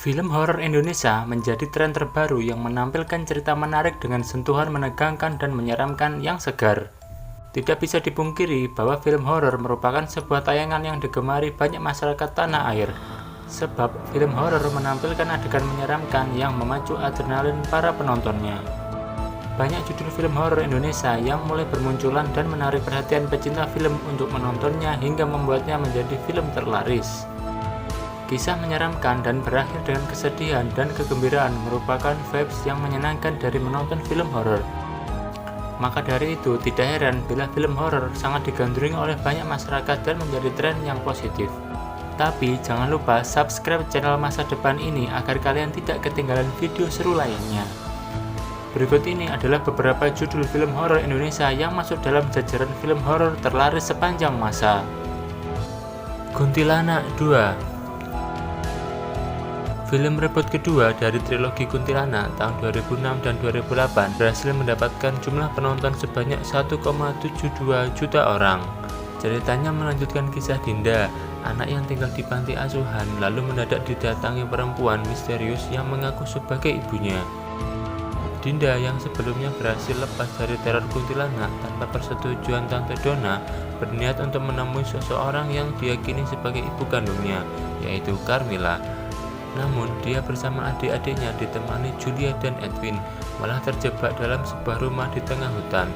Film horor Indonesia menjadi tren terbaru yang menampilkan cerita menarik dengan sentuhan menegangkan dan menyeramkan yang segar. Tidak bisa dipungkiri bahwa film horor merupakan sebuah tayangan yang digemari banyak masyarakat tanah air. Sebab film horor menampilkan adegan menyeramkan yang memacu adrenalin para penontonnya. Banyak judul film horor Indonesia yang mulai bermunculan dan menarik perhatian pecinta film untuk menontonnya hingga membuatnya menjadi film terlaris. Kisah menyeramkan dan berakhir dengan kesedihan dan kegembiraan merupakan vibes yang menyenangkan dari menonton film horor. Maka dari itu, tidak heran bila film horor sangat digandrungi oleh banyak masyarakat dan menjadi tren yang positif. Tapi jangan lupa subscribe channel Masa Depan ini agar kalian tidak ketinggalan video seru lainnya. Berikut ini adalah beberapa judul film horor Indonesia yang masuk dalam jajaran film horor terlaris sepanjang masa. Kuntilanak 2. Film reboot kedua dari trilogi Kuntilanak tahun 2006 dan 2008 berhasil mendapatkan jumlah penonton sebanyak 1,72 juta orang. Ceritanya melanjutkan kisah Dinda, anak yang tinggal di panti asuhan, lalu mendadak didatangi perempuan misterius yang mengaku sebagai ibunya. Dinda yang sebelumnya berhasil lepas dari teror kuntilanak tanpa persetujuan Tante Donna berniat untuk menemui seseorang yang diyakini sebagai ibu kandungnya, yaitu Carmila. Namun, dia bersama adik-adiknya ditemani Julia dan Edwin malah terjebak dalam sebuah rumah di tengah hutan.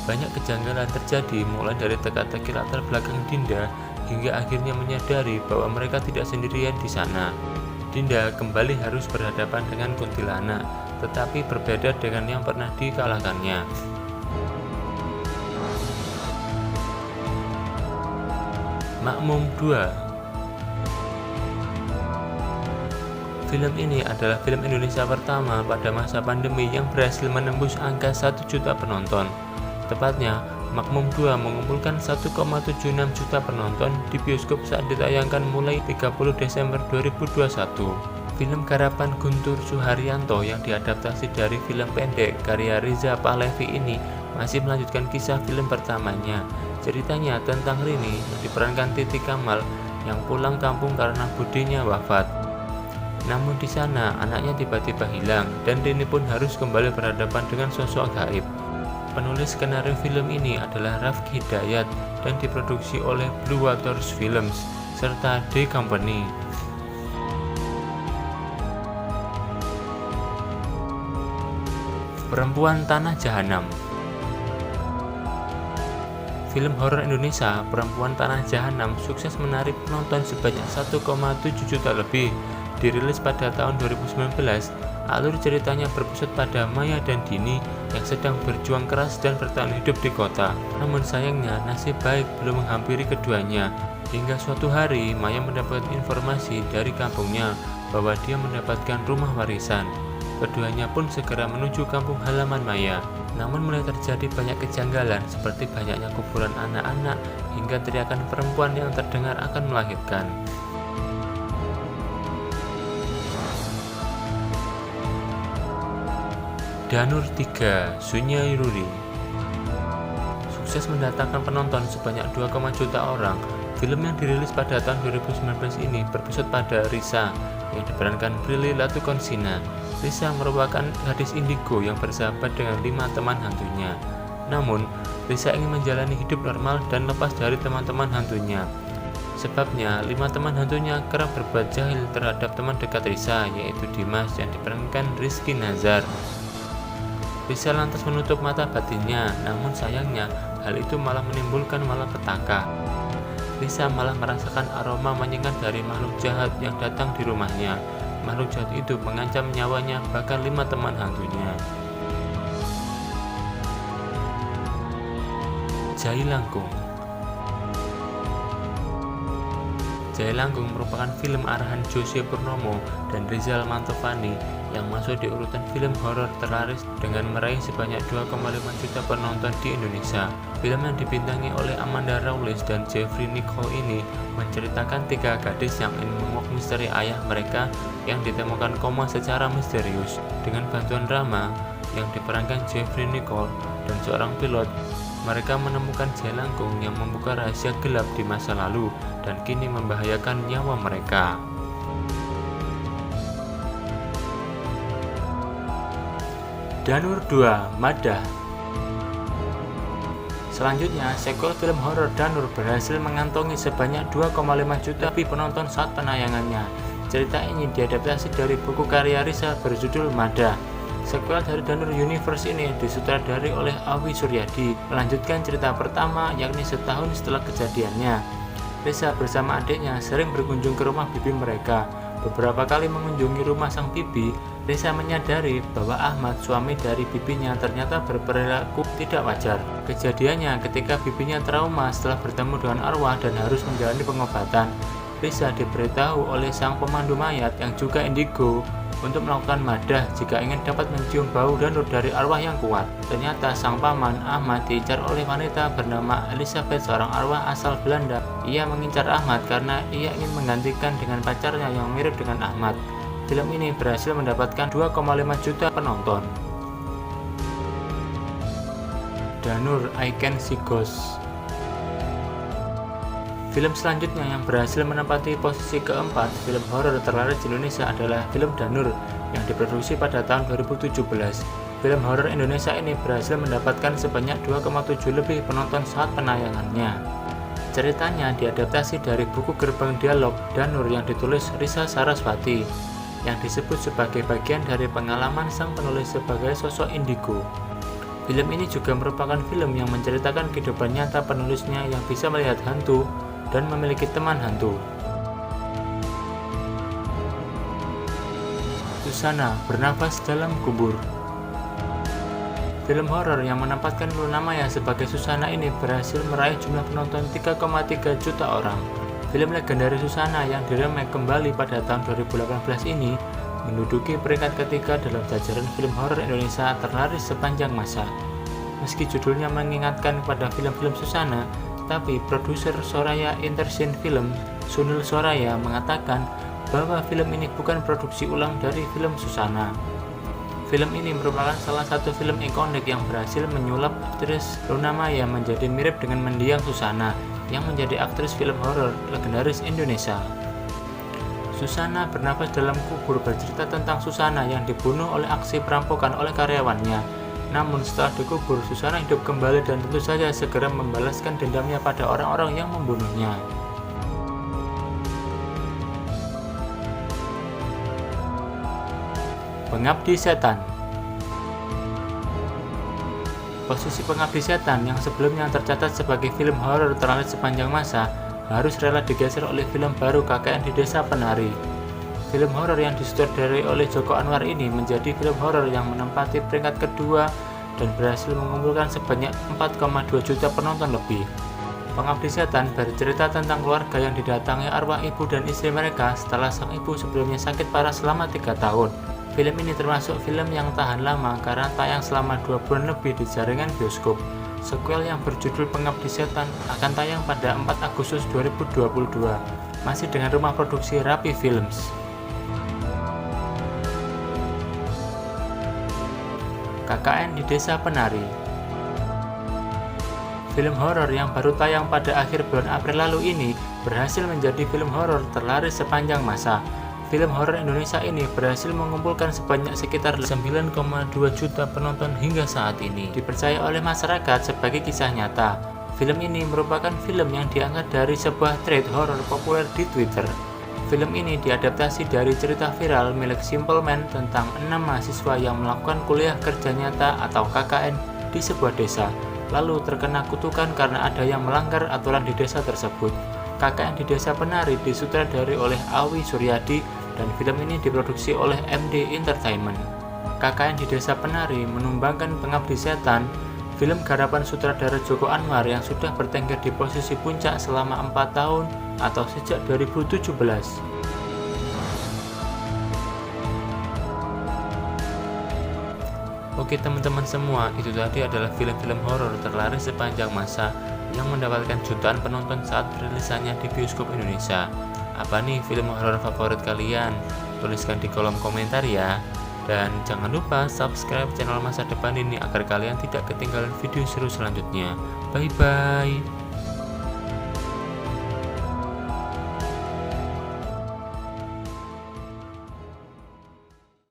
Banyak kejanggalan terjadi mulai dari teka-teki latar belakang Dinda hingga akhirnya menyadari bahwa mereka tidak sendirian di sana. Dinda kembali harus berhadapan dengan kuntilanak, tetapi berbeda dengan yang pernah dikalahkannya. Makmum 2. Film ini adalah film Indonesia pertama pada masa pandemi yang berhasil menembus angka 1 juta penonton. Tepatnya, Makmum 2 mengumpulkan 1,76 juta penonton di bioskop saat ditayangkan mulai 30 Desember 2021. Film garapan Guntur Suharyanto yang diadaptasi dari film pendek karya Riza Pahlavi ini masih melanjutkan kisah film pertamanya. Ceritanya tentang Rini yang diperankan Titi Kamal yang pulang kampung karena budinya wafat. Namun di sana anaknya tiba-tiba hilang dan Rini pun harus kembali berhadapan dengan sosok gaib. Penulis skenario film ini adalah Rafki Hidayat dan diproduksi oleh Blue Waters Films serta The Company. Perempuan Tanah Jahanam. Film horor Indonesia Perempuan Tanah Jahanam sukses menarik penonton sebanyak 1,7 juta lebih. Dirilis pada tahun 2019, alur ceritanya berpusat pada Maya dan Dini yang sedang berjuang keras dan bertahan hidup di kota. Namun sayangnya nasib baik belum menghampiri keduanya. Hingga suatu hari Maya mendapat informasi dari kampungnya bahwa dia mendapatkan rumah warisan. Keduanya pun segera menuju kampung halaman Maya. Namun mulai terjadi banyak kejanggalan seperti banyaknya kuburan anak-anak hingga teriakan perempuan yang terdengar akan melahirkan. Danur 3, Sunya Ruri. Sukses mendatangkan penonton sebanyak 2, juta orang. Film yang dirilis pada tahun 2019 ini berpusat pada Risa yang diperankan Prilly Latukonsina. Risa merupakan gadis indigo yang bersahabat dengan 5 teman hantunya. Namun, Risa ingin menjalani hidup normal dan lepas dari teman-teman hantunya. Sebabnya, 5 teman hantunya kerap berbuat jahil terhadap teman dekat Risa, yaitu Dimas yang diperankan Rizky Nazar. Risa lantas menutup mata batinnya, namun sayangnya hal itu malah menimbulkan malapetaka. Risa malah merasakan aroma menyengat dari makhluk jahat yang datang di rumahnya. Makhluk jahat itu mengancam nyawanya bahkan 5 teman hantunya. Jai Langkung. Jai Langkung merupakan film arahan Jose Purnomo dan Rizal Mantovani yang masuk di urutan film horor terlaris dengan meraih sebanyak 2,5 juta penonton di Indonesia. Film yang dibintangi oleh Amanda Rawlings dan Jeffrey Nicole ini menceritakan 3 gadis yang ingin menguak misteri ayah mereka yang ditemukan koma secara misterius. Dengan bantuan Rama yang diperankan Jeffrey Nicole dan seorang pilot, mereka menemukan Jai Langkung yang membuka rahasia gelap di masa lalu dan kini membahayakan nyawa mereka. Danur 2 Maddah. Selanjutnya, sequel film horor Danur berhasil mengantongi sebanyak 2,5 juta lebih penonton saat penayangannya. Cerita ini diadaptasi dari buku karya Risa berjudul Maddah. Sequel dari Danur Universe ini disutradari oleh Awi Suryadi, melanjutkan cerita pertama yakni setahun setelah kejadiannya. Risa bersama adiknya sering berkunjung ke rumah bibi mereka. Beberapa kali mengunjungi rumah sang bibi, Risa menyadari bahwa Ahmad, suami dari bibinya, ternyata berperilaku tidak wajar. Kejadiannya ketika bibinya trauma setelah bertemu dengan arwah dan harus menjalani pengobatan. Risa diberitahu oleh sang pemandu mayat yang juga indigo untuk melakukan maddah jika ingin dapat mencium bau danur dari arwah yang kuat. Ternyata sang paman Ahmad diincar oleh wanita bernama Elizabeth, seorang arwah asal Belanda. Ia mengincar Ahmad karena ia ingin menggantikan dengan pacarnya yang mirip dengan Ahmad. Film ini berhasil mendapatkan 2,5 juta penonton. Danur I Can See Ghosts. Film selanjutnya yang berhasil menempati posisi keempat film horor terlaris di Indonesia adalah film Danur yang diproduksi pada tahun 2017. Film horor Indonesia ini berhasil mendapatkan sebanyak 2,7 lebih penonton saat penayangannya. Ceritanya diadaptasi dari buku Gerbang Dialog Danur yang ditulis Risa Saraswati, yang disebut sebagai bagian dari pengalaman sang penulis sebagai sosok indigo. Film ini juga merupakan film yang menceritakan kehidupan nyata penulisnya yang bisa melihat hantu dan memiliki teman hantu. Susana Bernafas Dalam Kubur. Film horor yang menempatkan Luna Maya sebagai Susana ini berhasil meraih jumlah penonton 3,3 juta orang. Film legendaris Susana yang diremake kembali pada tahun 2018 ini menduduki peringkat ketiga dalam jajaran film horor Indonesia terlaris sepanjang masa. Meski judulnya mengingatkan kepada film-film Susana, tapi produser Soraya Entertainment Film, Sunil Soraya, mengatakan bahwa film ini bukan produksi ulang dari film Susana. Film ini merupakan salah satu film ikonik yang berhasil menyulap aktris Luna Maya menjadi mirip dengan mendiang Susana, yang menjadi aktris film horor legendaris Indonesia. Susana Bernafas Dalam Kubur bercerita tentang Susana yang dibunuh oleh aksi perampokan oleh karyawannya. Namun setelah dikubur, Susana hidup kembali dan tentu saja segera membalaskan dendamnya pada orang-orang yang membunuhnya. Pengabdi Setan. Posisi Pengabdi Setan yang sebelumnya tercatat sebagai film horor terlaris sepanjang masa harus rela digeser oleh film baru KKN di Desa Penari. Film horor yang disutradarai oleh Joko Anwar ini menjadi film horor yang menempati peringkat kedua dan berhasil mengumpulkan sebanyak 4,2 juta penonton lebih. Pengabdi Setan bercerita tentang keluarga yang didatangi arwah ibu dan istri mereka setelah sang ibu sebelumnya sakit parah selama 3 tahun. Film ini termasuk film yang tahan lama karena tayang selama 2 bulan lebih di jaringan bioskop. Sequel yang berjudul Pengabdi Setan akan tayang pada 4 Agustus 2022, masih dengan rumah produksi Rapi Films. KKN di Desa Penari. Film horor yang baru tayang pada akhir bulan April lalu ini berhasil menjadi film horor terlaris sepanjang masa. Film horor Indonesia ini berhasil mengumpulkan sebanyak sekitar 9,2 juta penonton hingga saat ini. Dipercaya oleh masyarakat sebagai kisah nyata. Film ini merupakan film yang diangkat dari sebuah thread horor populer di Twitter. Film ini diadaptasi dari cerita viral milik Simple Man tentang 6 mahasiswa yang melakukan kuliah kerja nyata atau KKN di sebuah desa, lalu terkena kutukan karena ada yang melanggar aturan di desa tersebut. KKN di Desa Penari disutradari oleh Awi Suryadi dan film ini diproduksi oleh MD Entertainment. KKN di Desa Penari menumbangkan Pengabdi Setan, film garapan sutradara Joko Anwar yang sudah bertengger di posisi puncak selama 4 tahun atau sejak 2017. Oke teman-teman semua, itu tadi adalah film-film horor terlaris sepanjang masa yang mendapatkan jutaan penonton saat perilisannya di bioskop Indonesia. Apa nih film horor favorit kalian? Tuliskan di kolom komentar ya. Dan jangan lupa subscribe channel Masa Depan ini agar kalian tidak ketinggalan video seru selanjutnya. Bye bye.